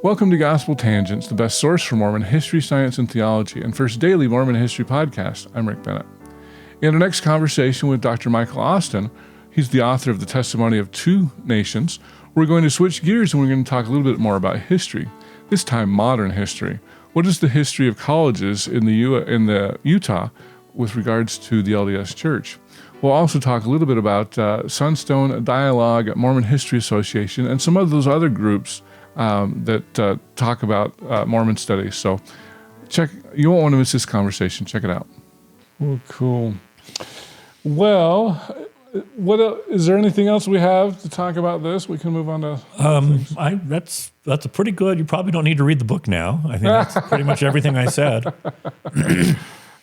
Welcome to Gospel Tangents, the best source for Mormon history, science, and theology, and first daily Mormon history podcast. I'm Rick Bennett. In our next conversation with Dr. Michael Austin, he's the author of The Testimony of Two Nations, we're going to switch gears and we're going to talk a little bit more about history, this time modern history. What is the history of colleges in the Utah with regards to the LDS Church? We'll also talk a little bit about Sunstone, Dialogue, Mormon History Association, and some of those other groups that talk about Mormon studies. So you won't want to miss this conversation. Check it out. Oh, cool. Well, is there anything else we have to talk about this? We can move on to that's a pretty good. You probably don't need to read the book now. I think that's pretty much everything I said.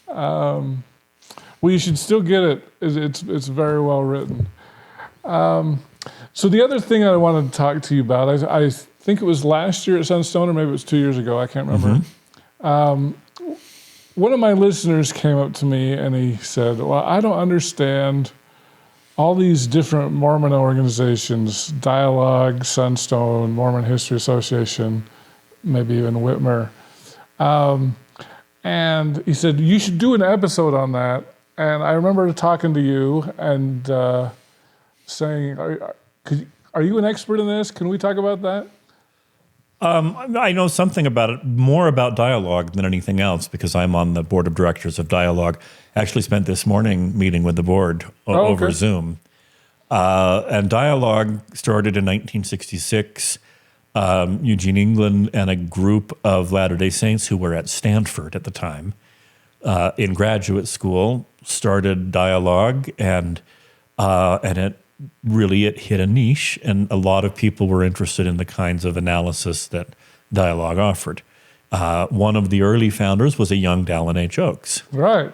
Well, you should still get it. It's very well written. So the other thing I wanted to talk to you about, I think it was last year at Sunstone, or maybe it was 2 years ago. I can't remember. Mm-hmm. One of my listeners came up to me and he said, well, I don't understand all these different Mormon organizations, Dialogue, Sunstone, Mormon History Association, maybe even Whitmer. And he said, you should do an episode on that. And I remember talking to you and saying, are you an expert in this? Can we talk about that? I know something about it, more about Dialogue than anything else, because I'm on the board of directors of Dialogue. I actually spent this morning meeting with the board over Zoom. And Dialogue started in 1966. Eugene England and a group of Latter-day Saints who were at Stanford at the time in graduate school started Dialogue, and it hit a niche, and a lot of people were interested in the kinds of analysis that Dialogue offered. One of the early founders was a young Dallin H. Oaks. Right.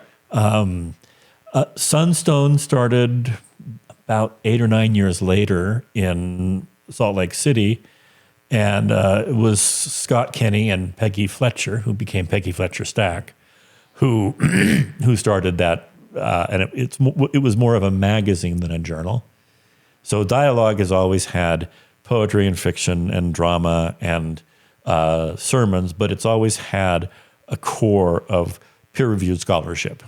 Sunstone started about 8 or 9 years later in Salt Lake City, and it was Scott Kenny and Peggy Fletcher, who became Peggy Fletcher Stack, who started that, and it was more of a magazine than a journal. So Dialogue has always had poetry and fiction and drama and sermons, but it's always had a core of peer-reviewed scholarship.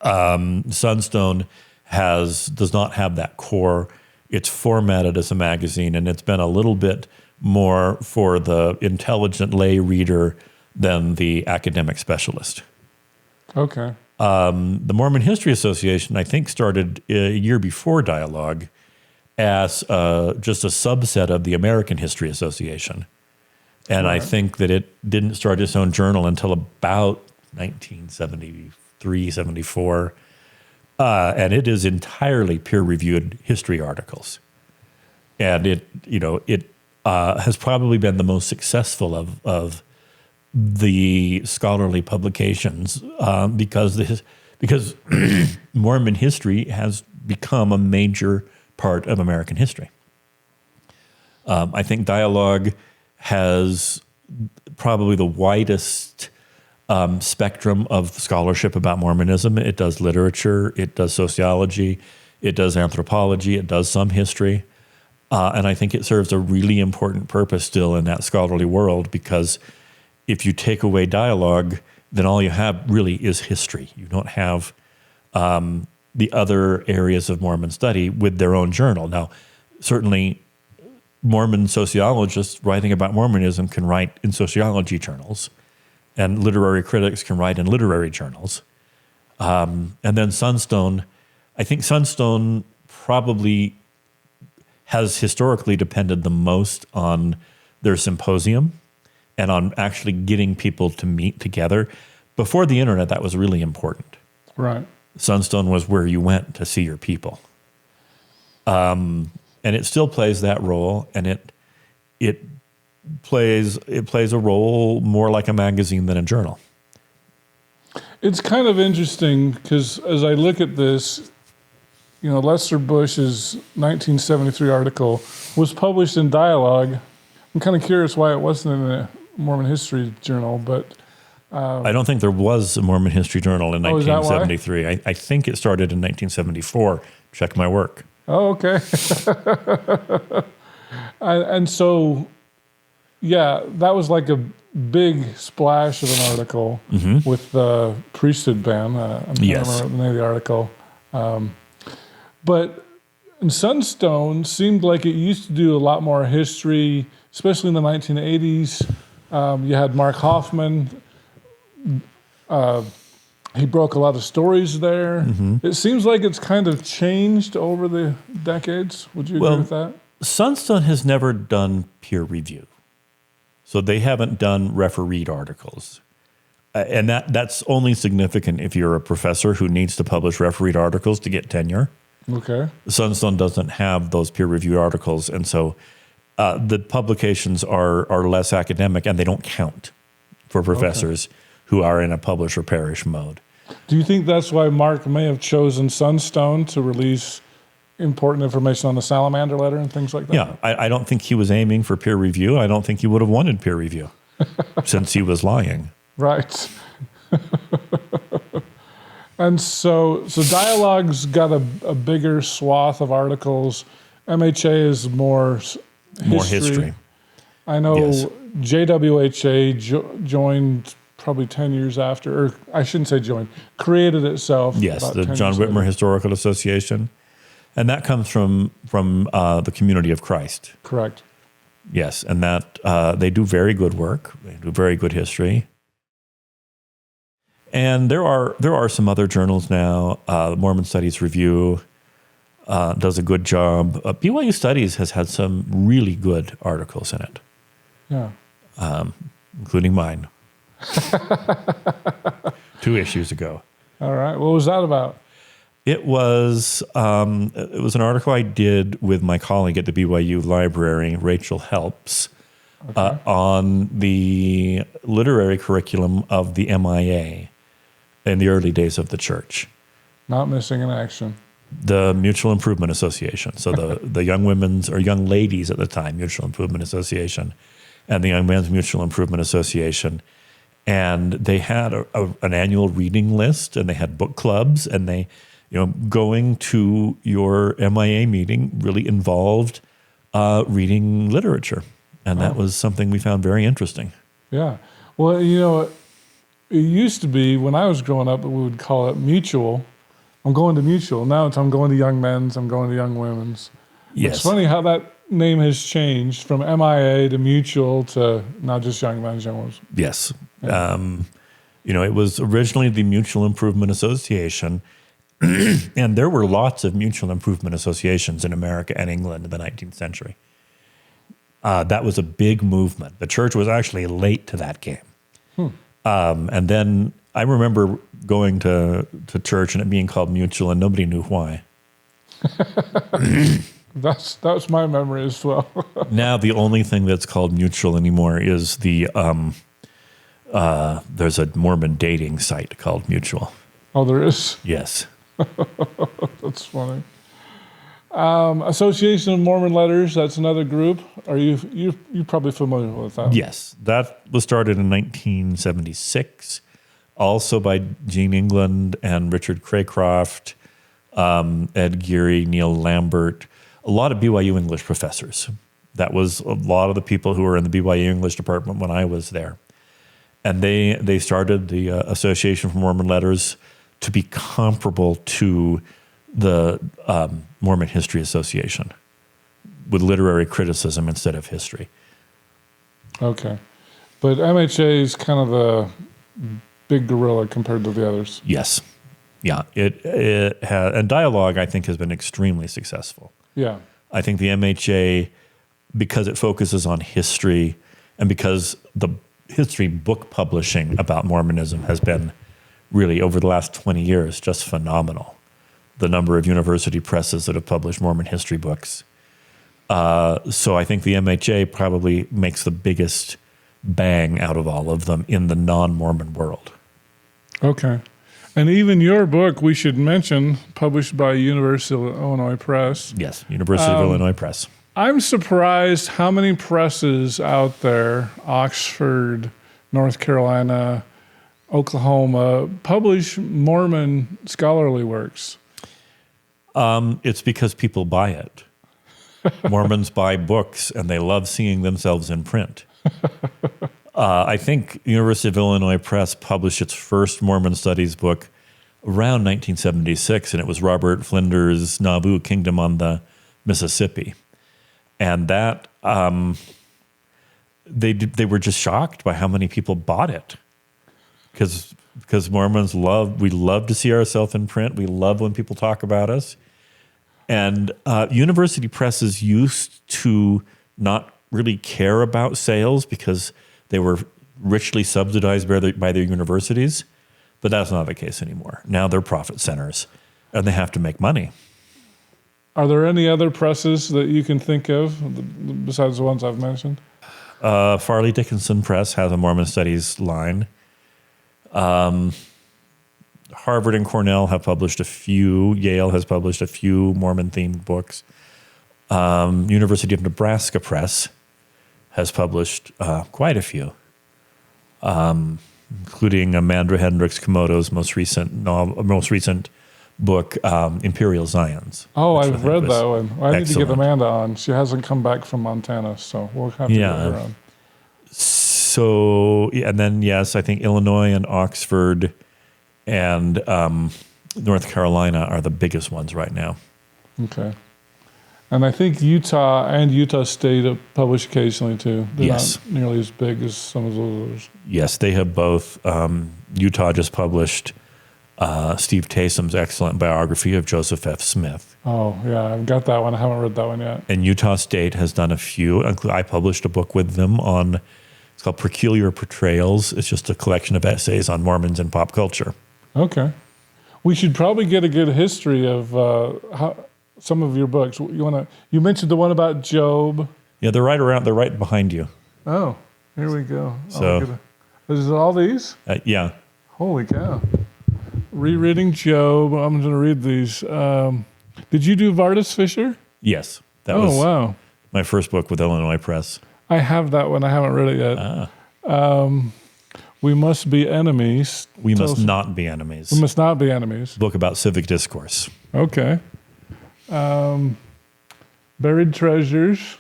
Sunstone does not have that core. It's formatted as a magazine, and it's been a little bit more for the intelligent lay reader than the academic specialist. Okay. The Mormon History Association, I think, started a year before Dialogue as just a subset of the American History Association. And right. I think that it didn't start its own journal until about 1973, 74. And it is entirely peer-reviewed history articles. And it has probably been the most successful of the scholarly publications because Mormon history has become a major part of American history. I think Dialogue has probably the widest spectrum of scholarship about Mormonism. It does literature, it does sociology, it does anthropology, it does some history. And I think it serves a really important purpose still in that scholarly world, because if you take away Dialogue, then all you have really is history. You don't have the other areas of Mormon study with their own journal. Now, certainly Mormon sociologists writing about Mormonism can write in sociology journals, and literary critics can write in literary journals. And then Sunstone, I think Sunstone probably has historically depended the most on their symposium and on actually getting people to meet together. Before the internet, that was really important. Right. Sunstone was where you went to see your people. And it still plays that role, and it plays a role more like a magazine than a journal. It's kind of interesting because as I look at this, Lester Bush's 1973 article was published in Dialogue. I'm kind of curious why it wasn't in a Mormon History Journal, but I don't think there was a Mormon History Journal in 1973. I think it started in 1974. Check my work. Oh, okay. And so yeah, that was like a big splash of an article with the priesthood ban. I don't Yes. remember the name of the article. But Sunstone seemed like it used to do a lot more history, especially in the 1980s. You had Mark Hoffman. He broke a lot of stories there. It seems like it's kind of changed over the decades. Would you agree with that? Sunstone has never done peer review. So they haven't done refereed articles. And that's only significant if you're a professor who needs to publish refereed articles to get tenure. Okay. Sunstone doesn't have those peer-reviewed articles, and so the publications are less academic, and they don't count for professors who are in a publish or perish mode. Do you think that's why Mark may have chosen Sunstone to release important information on the Salamander letter and things like that? Yeah, I don't think he was aiming for peer review. I don't think he would have wanted peer review since he was lying. Right. And so Dialogue's got a bigger swath of articles. MHA is more history. I know Yes. JWHA joined probably 10 years after, or I shouldn't say joined, created itself. Yes, about the 10 John years Whitmer later. Historical Association. And that comes from the Community of Christ. Correct. Yes, and that they do very good work. They do very good history. And there are some other journals now. The Mormon Studies Review does a good job. BYU Studies has had some really good articles in it, Yeah. including mine. 2 issues ago. All right. What was that about? It was an article I did with my colleague at the BYU Library, Rachel Helps, on the literary curriculum of the MIA in the early days of the church. Not missing in action. The Mutual Improvement Association. So the Young Women's, or Young Ladies at the time, Mutual Improvement Association, and the Young Men's Mutual Improvement Association. And they had an annual reading list, and they had book clubs, and they, going to your MIA meeting really involved reading literature. And that was something we found very interesting. Yeah. Well, it used to be when I was growing up, we would call it mutual. I'm going to mutual. Now I'm going to young men's, I'm going to young women's. Yes. It's funny how that name has changed from MIA to mutual to now just young men's, young women's. Yes. It was originally the Mutual Improvement Association, and there were lots of mutual improvement associations in America and England in the 19th century. That was a big movement. The church was actually late to that game. And then I remember going to church and it being called mutual, and nobody knew why. That's my memory as well. Now the only thing that's called mutual anymore is the there's a Mormon dating site called Mutual. Oh, there is? Yes. That's funny. Association of Mormon Letters, that's another group. Are you're probably familiar with that? Yes. That was started in 1976, also by Gene England and Richard Craycroft, Ed Geary, Neil Lambert, a lot of BYU English professors. That was a lot of the people who were in the BYU English department when I was there. And they started the Association for Mormon Letters to be comparable to the Mormon History Association, with literary criticism instead of history. Okay. But MHA is kind of the big gorilla compared to the others. Yes. Yeah. It has, and Dialogue, I think, has been extremely successful. Yeah. I think the MHA, because it focuses on history and because the history book publishing about Mormonism has been really, over the last 20 years, just phenomenal. The number of university presses that have published Mormon history books. So I think the MHA probably makes the biggest bang out of all of them in the non-Mormon world. Okay. And even your book, we should mention, published by University of Illinois Press. Yes, University of Illinois Press. I'm surprised how many presses out there, Oxford, North Carolina, Oklahoma, publish Mormon scholarly works. It's because people buy it. Mormons buy books and they love seeing themselves in print. I think University of Illinois Press published its first Mormon studies book around 1976, and it was Robert Flinders' Nauvoo Kingdom on the Mississippi. And that, they were just shocked by how many people bought it. Because Mormons we love to see ourselves in print. We love when people talk about us. And university presses used to not really care about sales because they were richly subsidized by their universities. But that's not the case anymore. Now they're profit centers, and they have to make money. Are there any other presses that you can think of besides the ones I've mentioned? Farley Dickinson Press has a Mormon studies line. Harvard and Cornell have published a few. Yale has published a few Mormon-themed books. University of Nebraska Press has published quite a few, including Amanda Hendricks Komodo's most recent book, Imperial Zions. Oh, I've read that one. I need to get Amanda on. She hasn't come back from Montana, so we'll have to get her on. So, and then, yes, I think Illinois and Oxford and North Carolina are the biggest ones right now. Okay. And I think Utah and Utah State publish occasionally, too. They're not nearly as big as some of those others. Yes, they have both. Utah just published Steve Taysom's excellent biography of Joseph F. Smith. Oh, yeah, I've got that one. I haven't read that one yet. And Utah State has done a few. I published a book with them it's called Peculiar Portrayals. It's just a collection of essays on Mormons and pop culture. Okay. We should probably get a good history of some of your books. You mentioned the one about Job. Yeah, they're right behind you. Oh, here we go. So, is it all these? Yeah. Holy cow. Rereading Job. I'm going to read these. Did you do Vardis Fisher? Yes. That was wow. My first book with Illinois Press. I have that one. I haven't read it yet. We Must Be Enemies. We Must Not Be Enemies. We Must Not Be Enemies. Book about civic discourse. Okay. Buried Treasures.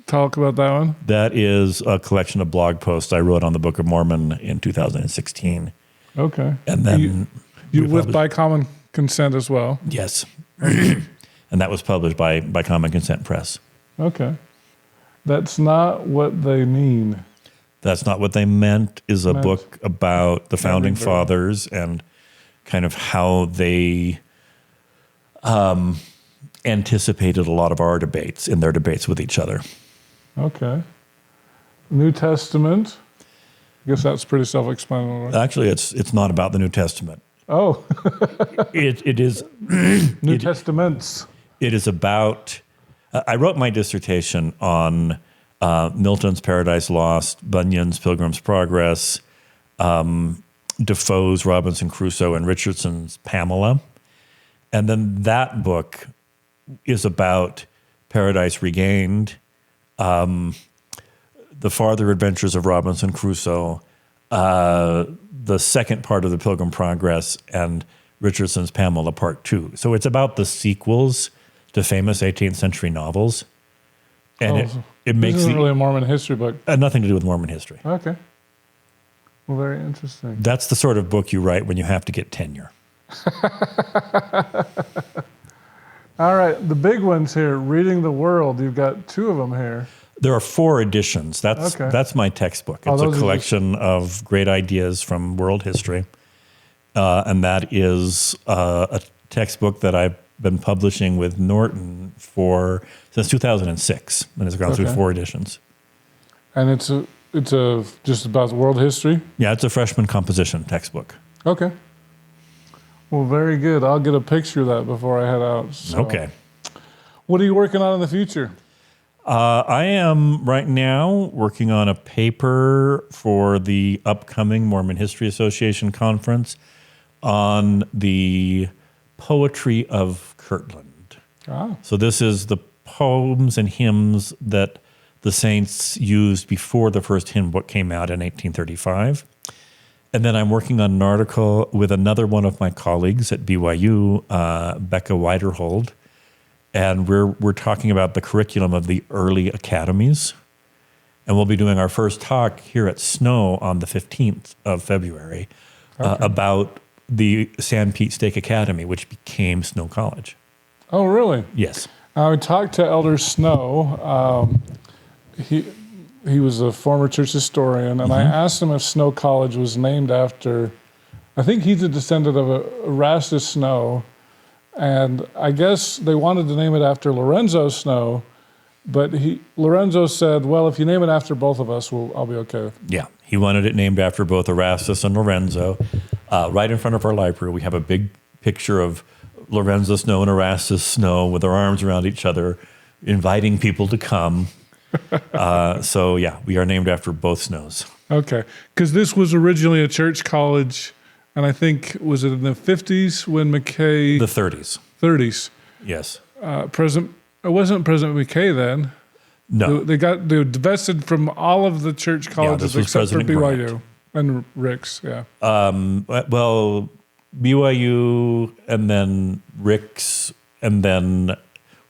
Talk about that one. That is a collection of blog posts I wrote on the Book of Mormon in 2016. Okay. And then you with by common consent as well. Yes. And that was published by Common Consent Press. Okay. That's Not What They Mean. That's Not What They Meant is a book about the founding fathers and kind of how they anticipated a lot of our debates in their debates with each other. Okay. New Testament. I guess that's pretty self-explanatory. Actually, it's not about the New Testament. Oh. It is. New Testaments. It is about. I wrote my dissertation on Milton's Paradise Lost, Bunyan's Pilgrim's Progress, Defoe's Robinson Crusoe, and Richardson's Pamela. And then that book is about Paradise Regained, The Farther Adventures of Robinson Crusoe, the second part of the Pilgrim Progress, and Richardson's Pamela Part 2. So it's about the sequels to famous 18th century novels. And it makes isn't really a Mormon history book. Nothing to do with Mormon history. Okay. Well, very interesting. That's the sort of book you write when you have to get tenure. All right, the big ones here, Reading the World. You've got two of them here. There are 4 editions. That's my textbook. It's a collection of great ideas from world history. And that is a textbook that I've been publishing with Norton since 2006, and it's gone through 4 editions. And it's just about world history? Yeah, it's a freshman composition textbook. Okay. Well, very good. I'll get a picture of that before I head out. So. Okay. What are you working on in the future? I am right now working on a paper for the upcoming Mormon History Association conference on the poetry of Kirtland. Ah. So this is the poems and hymns that the saints used before the first hymn book came out in 1835. And then I'm working on an article with another one of my colleagues at BYU, Becca Weiderhold, and we're talking about the curriculum of the early academies And we'll be doing our first talk here at Snow on the 15th of February about the San Pete Stake Academy, which became Snow College. Oh, really? Yes. I talked to Elder Snow. He was a former church historian, and I asked him if Snow College was named after, I think he's a descendant of Erastus Snow, and I guess they wanted to name it after Lorenzo Snow, but Lorenzo said, well, if you name it after both of us, I'll be okay with it. Yeah, he wanted it named after both Erastus and Lorenzo. Right in front of our library, we have a big picture of Lorenzo Snow and Erastus Snow with their arms around each other, inviting people to come. So, yeah, we are named after both Snows. Okay, because this was originally a church college, and I think, was it in the 50s when McKay... The 30s. 30s. Yes. It wasn't President McKay then. No. They divested from all of the church colleges except for BYU Grant. and Rick's, yeah. Well, BYU and then Rick's and then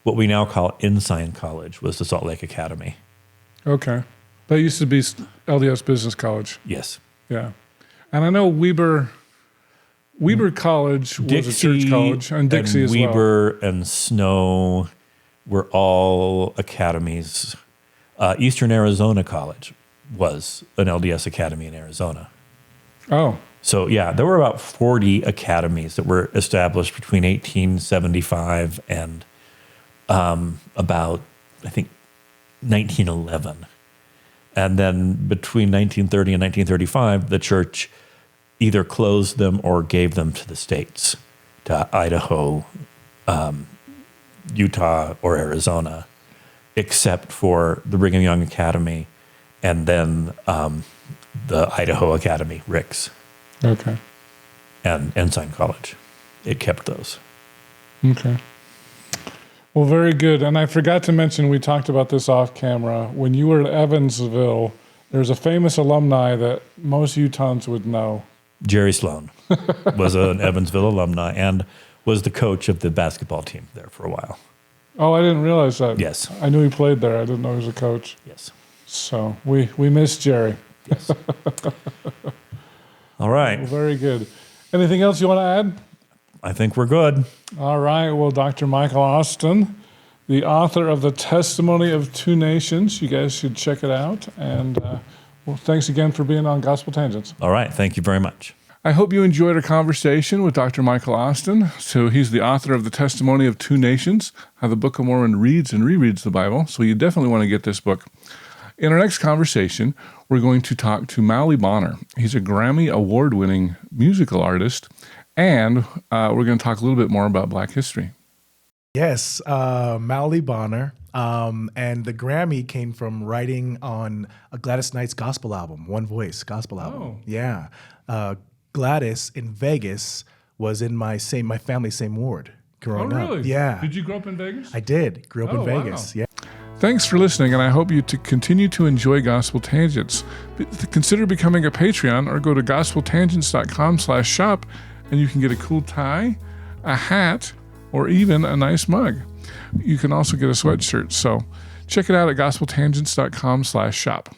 what we now call Ensign College was the Salt Lake Academy. Okay. That used to be LDS Business College. Yes. Yeah. And I know Weber College was a church college, and Dixie as well. Weber and Snow were all academies. Eastern Arizona College was an LDS academy in Arizona. Oh. So, yeah, there were about 40 academies that were established between 1875 and about, I think, 1911. And then between 1930 and 1935, the church either closed them or gave them to the states, to Idaho, Utah, or Arizona, except for the Brigham Young Academy and then the Idaho Academy, Rick's. Okay. And Ensign College. It kept those. Okay. Well, very good. And I forgot to mention, we talked about this off camera. When you were at Evansville, there's a famous alumni that most Utahns would know. Jerry Sloan was an Evansville alumni and was the coach of the basketball team there for a while. Oh, I didn't realize that. Yes. I knew he played there. I didn't know he was a coach. Yes. So we miss Jerry. Yes. All right. Well, very good. Anything else you want to add? I think we're good. All right. Well, Dr. Michael Austin, the author of The Testimony of Two Nations. You guys should check it out. And well, thanks again for being on Gospel Tangents. All right. Thank you very much. I hope you enjoyed our conversation with Dr. Michael Austin. So he's the author of The Testimony of Two Nations, How the Book of Mormon Reads and Rereads the Bible. So you definitely want to get this book. In our next conversation, we're going to talk to Mally Bonner. He's a Grammy Award-winning musical artist, and we're going to talk a little bit more about Black history. Yes, Mally Bonner, and the Grammy came from writing on a Gladys Knight's gospel album, One Voice gospel album. Oh. Yeah, Gladys in Vegas was in my family's same ward growing up. Oh, really? Yeah. Did you grow up in Vegas? I did. Grew up in Vegas. Wow. Yeah. Thanks for listening, and I hope you to continue to enjoy Gospel Tangents. Consider becoming a Patreon or go to gospeltangents.com/shop, and you can get a cool tie, a hat, or even a nice mug. You can also get a sweatshirt. So check it out at gospeltangents.com/shop.